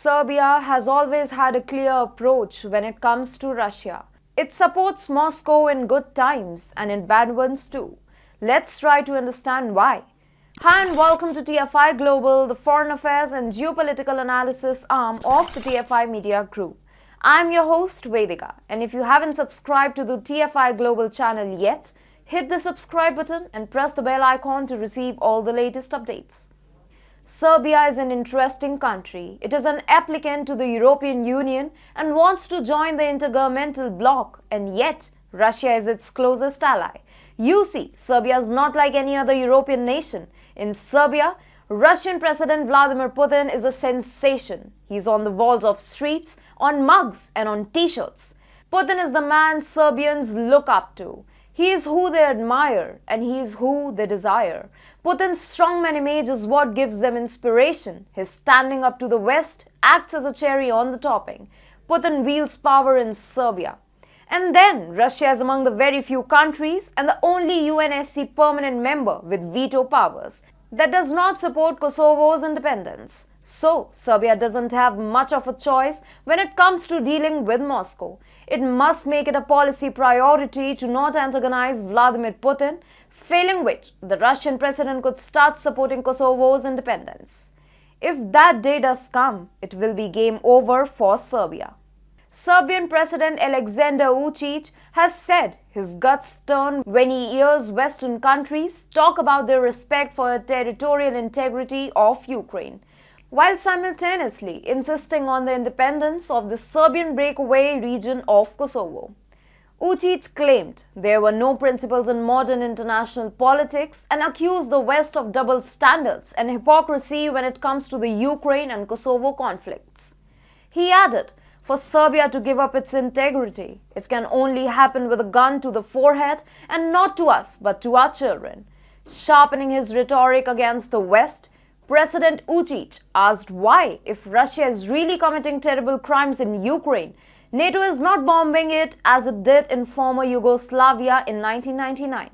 Serbia has always had a clear approach when it comes to Russia. It supports Moscow in good times and in bad ones too. Let's try to understand why. Hi and welcome to TFI Global, the foreign affairs and geopolitical analysis arm of the TFI Media Group. I'm your host Vedika, and if you haven't subscribed to the TFI Global channel yet, hit the subscribe button and press the bell icon to receive all the latest updates. Serbia is an interesting country. It is an applicant to the European Union and wants to join the intergovernmental bloc, and yet Russia is its closest ally. You see, Serbia is not like any other European nation. In Serbia, Russian President Vladimir Putin is a sensation. He's on the walls of streets, on mugs and on t-shirts. Putin is the man Serbians look up to. He is who they admire and he is who they desire. Putin's strongman image is what gives them inspiration. His standing up to the West acts as a cherry on the topping. Putin wields power in Serbia. And then Russia is among the very few countries and the only UNSC permanent member with veto powers that does not support Kosovo's independence. So, Serbia doesn't have much of a choice when it comes to dealing with Moscow. It must make it a policy priority to not antagonize Vladimir Putin, failing which the Russian president could start supporting Kosovo's independence. If that day does come, it will be game over for Serbia. Serbian President Alexander Vučić has said his guts turn when he hears Western countries talk about their respect for the territorial integrity of Ukraine, while simultaneously insisting on the independence of the Serbian breakaway region of Kosovo. Vučić claimed there were no principles in modern international politics and accused the West of double standards and hypocrisy when it comes to the Ukraine and Kosovo conflicts. He added, for Serbia to give up its integrity, it can only happen with a gun to the forehead and not to us but to our children. Sharpening his rhetoric against the West, President Vučić asked why, if Russia is really committing terrible crimes in Ukraine, NATO is not bombing it as it did in former Yugoslavia in 1999.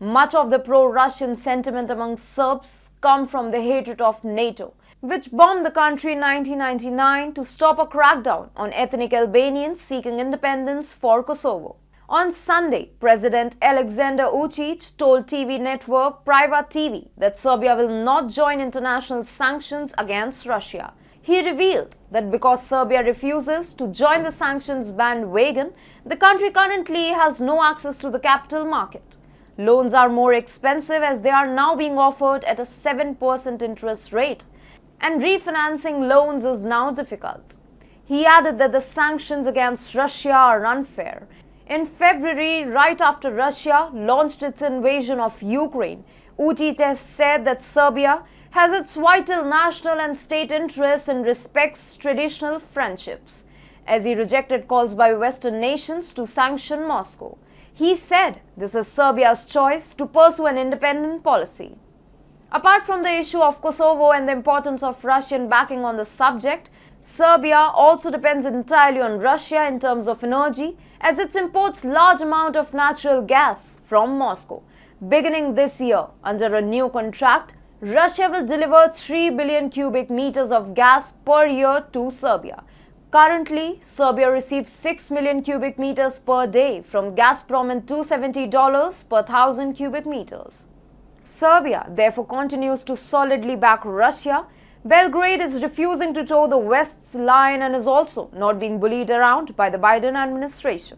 Much of the pro-Russian sentiment among Serbs come from the hatred of NATO, which bombed the country in 1999 to stop a crackdown on ethnic Albanians seeking independence for Kosovo. On Sunday, President Alexander Vučić told TV network Private TV that Serbia will not join international sanctions against Russia. He revealed that because Serbia refuses to join the sanctions bandwagon, the country currently has no access to the capital market. Loans are more expensive as they are now being offered at a 7% interest rate, and refinancing loans is now difficult. He added that the sanctions against Russia are unfair. In February, right after Russia launched its invasion of Ukraine, Vučić has said that Serbia has its vital national and state interests and respects traditional friendships, as he rejected calls by Western nations to sanction Moscow. He said this is Serbia's choice to pursue an independent policy. Apart from the issue of Kosovo and the importance of Russian backing on the subject, Serbia also depends entirely on Russia in terms of energy, as it imports large amount of natural gas from Moscow. Beginning this year, under a new contract, Russia will deliver 3 billion cubic meters of gas per year to Serbia. Currently, Serbia receives 6 million cubic meters per day from Gazprom and $270 per 1,000 cubic meters. Serbia therefore continues to solidly back Russia. Belgrade is refusing to toe the West's line and is also not being bullied around by the Biden administration.